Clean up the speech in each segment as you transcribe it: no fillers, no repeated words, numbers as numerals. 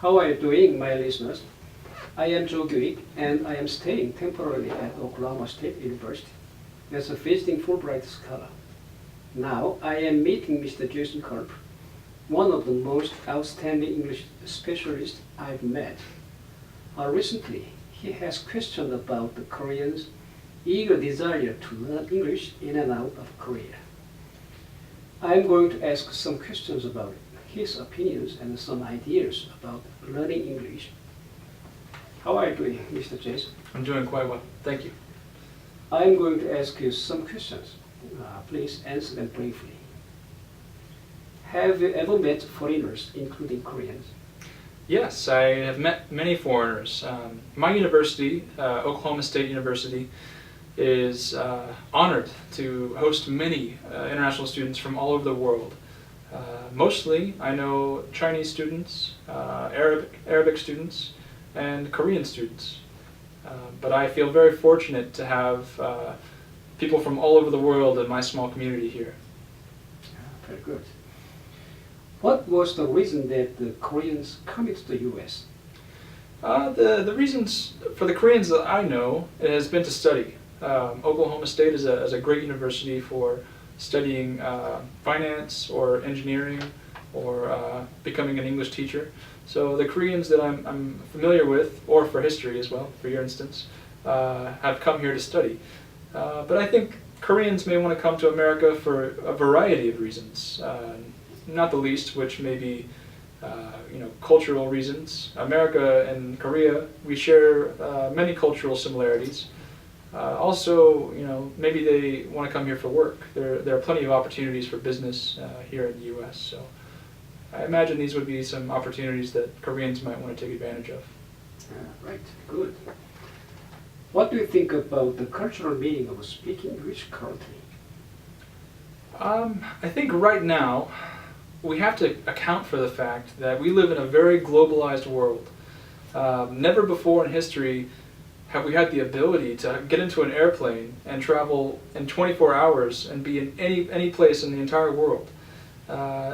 How are you doing, my listeners? I am Joe Gwick, and I am staying temporarily at Oklahoma State University as a visiting Fulbright scholar. Now I am meeting Mr. Jason Culp, one of the most outstanding English specialists I've met. Recently, he has questioned about the Koreans' eager desire to learn English in and out of Korea. I'm going to ask some questions about his opinions and some ideas about learning English. How are you doing, Mr. Jason? I'm doing quite well, thank you. I'm going to ask you some questions. Please answer them briefly. Have you ever met foreigners, including Koreans? Yes, I have met many foreigners. My university, Oklahoma State University, is honored to host many international students from all over the world. Mostly, I know Chinese students, Arabic students, and Korean students. But I feel very fortunate to have people from all over the world in my small community here. Very good. What was the reason that the Koreans come to the U.S.? The reasons for the Koreans that I know has been to study. Oklahoma State is a great university for studying finance or engineering or becoming an English teacher. So the Koreans that I'm familiar with, or for history as well, for your instance, have come here to study. But I think Koreans may want to come to America for a variety of reasons, not the least which may be cultural reasons. America and Korea, we share many cultural similarities. Also, maybe they want to come here for work. There are plenty of opportunities for business here in the U.S., so I imagine these would be some opportunities that Koreans might want to take advantage of. Right, good. What do you think about the cultural meaning of speaking English currently? I think right now we have to account for the fact that we live in a very globalized world. Never before in history have we had the ability to get into an airplane and travel in 24 hours and be in any place in the entire world.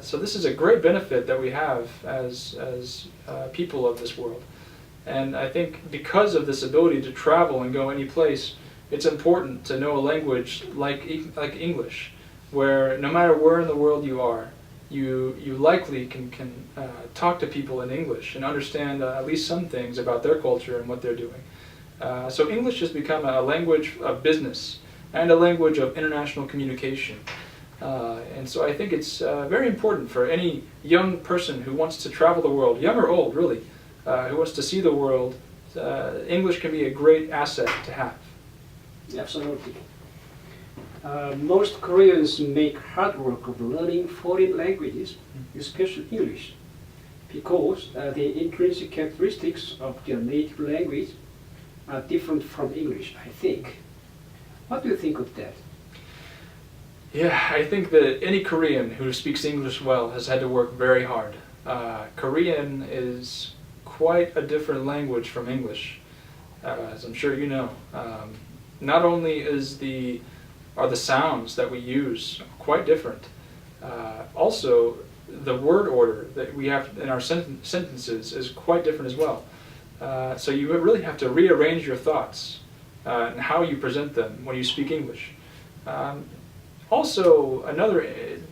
So this is a great benefit that we have as people of this world. And I think because of this ability to travel and go any place, it's important to know a language like English, where no matter where in the world you are, you likely can talk to people in English and understand at least some things about their culture and what they're doing. So English has become a language of business and a language of international communication. And so I think it's very important for any young person who wants to travel the world, young or old really, who wants to see the world. English can be a great asset to have. Absolutely. Most Koreans make hard work of learning foreign languages, especially English, because the intrinsic characteristics of their native language are different from English, I think. What do you think of that? Yeah, I think that any Korean who speaks English well has had to work very hard. Korean is quite a different language from English, as I'm sure you know. Not only are the sounds that we use quite different, also the word order that we have in our sentences is quite different as well. So you really have to rearrange your thoughts and how you present them when you speak English. Also, another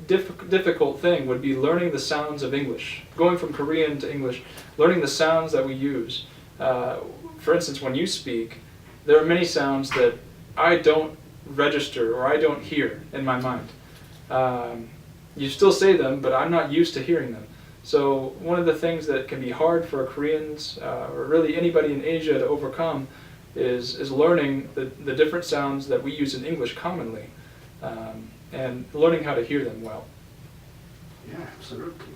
difficult thing would be learning the sounds of English. Going from Korean to English, learning the sounds that we use. For instance, when you speak, there are many sounds that I don't register or I don't hear in my mind. You still say them, but I'm not used to hearing them. So one of the things that can be hard for Koreans, or really anybody in Asia to overcome, is learning the different sounds that we use in English commonly, and learning how to hear them well. Yeah, absolutely.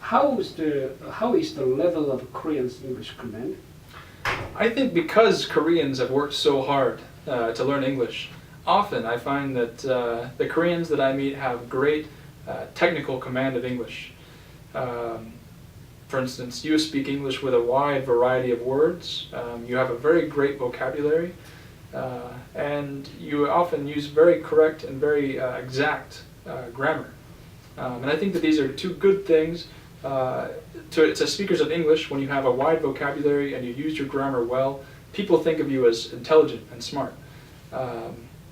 How is the level of Koreans' English command? I think because Koreans have worked so hard to learn English, often I find that the Koreans that I meet have great technical command of English. For instance, you speak English with a wide variety of words. You have a very great vocabulary, and you often use very correct and very exact grammar. And I think that these are two good things to speakers of English, when you have a wide vocabulary and you use your grammar well, people think of you as intelligent and smart.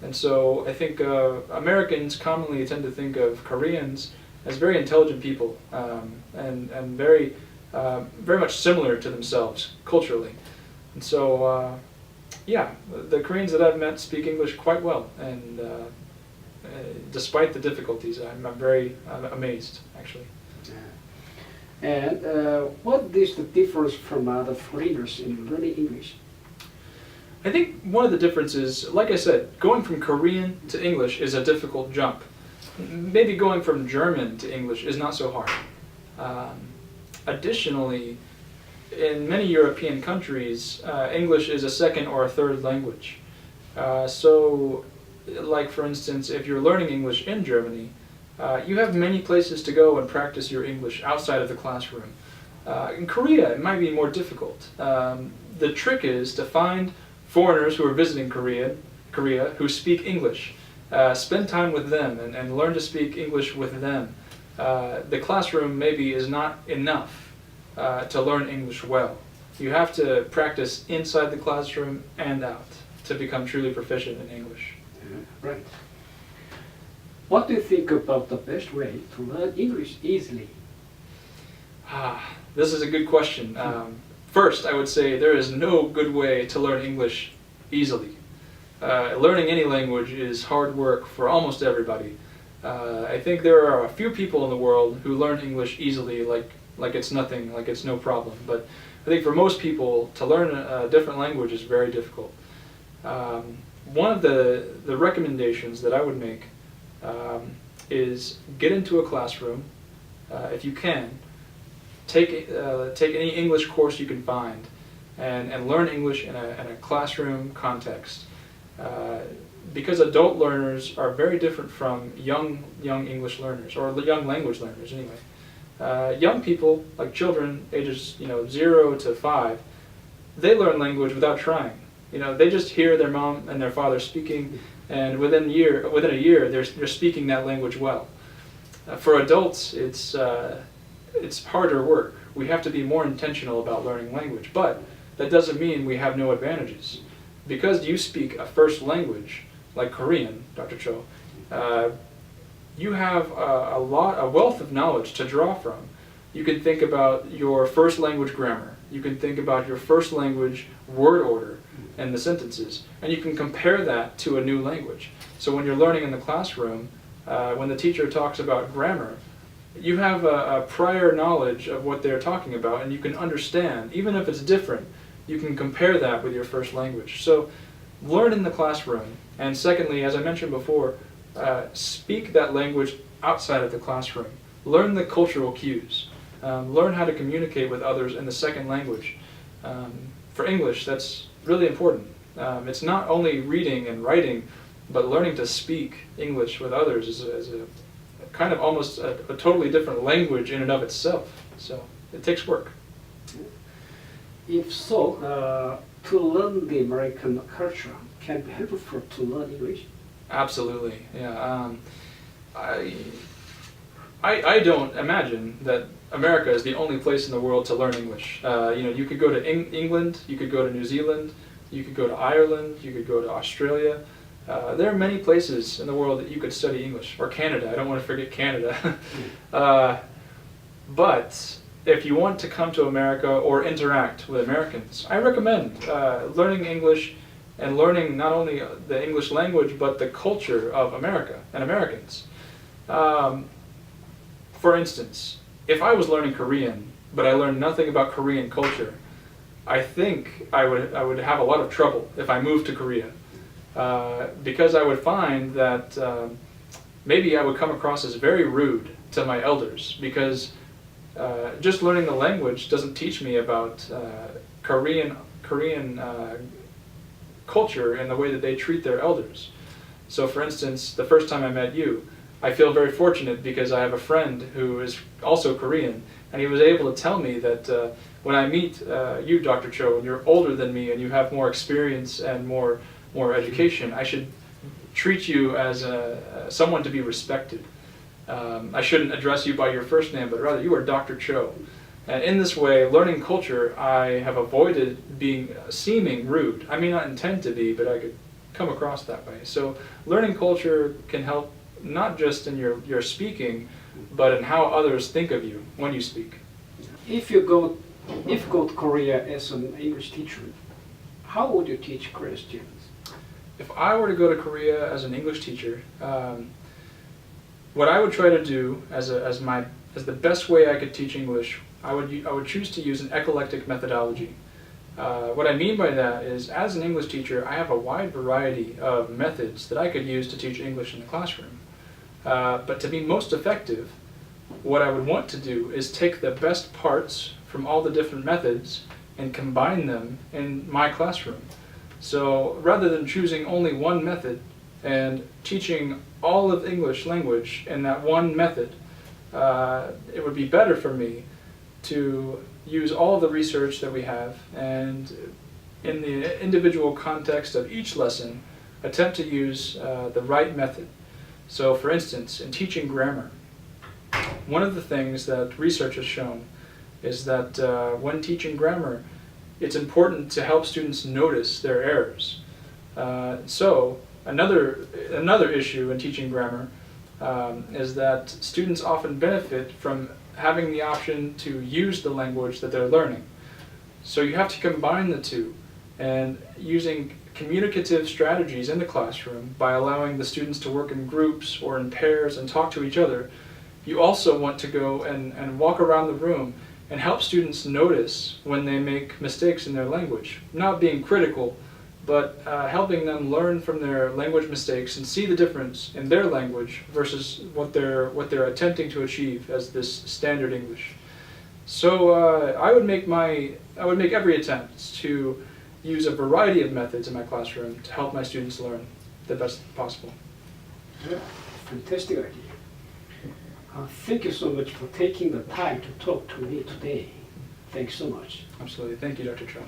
And so I think Americans commonly tend to think of Koreans as very intelligent people, and very much similar to themselves culturally. And so, yeah, the Koreans that I've met speak English quite well, and despite the difficulties, I'm very amazed, actually. And what is the difference from other foreigners in learning English? I think one of the differences, like I said, going from Korean to English is a difficult jump. Maybe going from German to English is not so hard. Additionally, in many European countries, English is a second or a third language. So, like for instance, if you're learning English in Germany, you have many places to go and practice your English outside of the classroom. In Korea, it might be more difficult. The trick is to find foreigners who are visiting Korea who speak English. Spend time with them and learn to speak English with them. The classroom maybe is not enough to learn English well. You have to practice inside the classroom and out to become truly proficient in English. Right. What do you think about the best way to learn English easily? This is a good question. First, I would say there is no good way to learn English easily. Learning any language is hard work for almost everybody. I think there are a few people in the world who learn English easily, like it's nothing, like it's no problem. But I think for most people, to learn a different language is very difficult. One of the recommendations that I would make is get into a classroom, if you can. Take any English course you can find, and learn English in a classroom context. Because adult learners are very different from young English learners, or young language learners anyway. Young people, like children, ages 0 to 5, they learn language without trying. They just hear their mom and their father speaking, and within a year, they're speaking that language well. For adults, it's harder work. We have to be more intentional about learning language, but that doesn't mean we have no advantages. Because you speak a first language, like Korean, Dr. Cho, you have a wealth of knowledge to draw from. You can think about your first language grammar. You can think about your first language word order and the sentences, and you can compare that to a new language. So when you're learning in the classroom, when the teacher talks about grammar, you have a prior knowledge of what they're talking about, and you can understand, even if it's different, you can compare that with your first language. So learn in the classroom, and secondly, as I mentioned before, speak that language outside of the classroom. Learn the cultural cues. Learn how to communicate with others in the second language. For English, that's really important. It's not only reading and writing, but learning to speak English with others is a kind of almost a totally different language in and of itself. So it takes work. If so, to learn the American culture can be helpful to learn English? Absolutely, yeah. I don't imagine that America is the only place in the world to learn English. You could go to England, you could go to New Zealand, you could go to Ireland, you could go to Australia. There are many places in the world that you could study English, or Canada. I don't want to forget Canada. But if you want to come to America or interact with Americans, I recommend learning English and learning not only the English language, but the culture of America and Americans. For instance, if I was learning Korean, but I learned nothing about Korean culture, I think I would have a lot of trouble if I moved to Korea. Because I would find that maybe I would come across as very rude to my elders, because just learning the language doesn't teach me about Korean culture and the way that they treat their elders. So for instance, the first time I met you, I feel very fortunate because I have a friend who is also Korean, and he was able to tell me that when I meet you, Dr. Cho, and you're older than me and you have more experience and more education, I should treat you as someone to be respected. I shouldn't address you by your first name, but rather you are Dr. Cho. And in this way, learning culture, I have avoided seeming rude. I may not intend to be, but I could come across that way. So learning culture can help not just in your speaking, but in how others think of you when you speak. If you go to Korea as an English teacher, how would you teach Korean students? If I were to go to Korea as an English teacher, what I would try to do as the best way I could teach English, I would choose to use an eclectic methodology. What I mean by that is, as an English teacher, I have a wide variety of methods that I could use to teach English in the classroom. But to be most effective, what I would want to do is take the best parts from all the different methods and combine them in my classroom. So rather than choosing only one method and teaching all of English language in that one method, it would be better for me to use all the research that we have and in the individual context of each lesson, attempt to use the right method. So for instance, in teaching grammar, one of the things that research has shown is that when teaching grammar, it's important to help students notice their errors. So another issue in teaching grammar is that students often benefit from having the option to use the language that they're learning. So you have to combine the two, and using communicative strategies in the classroom by allowing the students to work in groups or in pairs and talk to each other. You also want to go and walk around the room and help students notice when they make mistakes in their language. Not being critical, but helping them learn from their language mistakes and see the difference in their language versus what they're attempting to achieve as this standard English. So I would make every attempt to use a variety of methods in my classroom to help my students learn the best possible. Yeah, fantastic idea. Thank you so much for taking the time to talk to me today. Thanks so much. Absolutely. Thank you, Dr. Cho.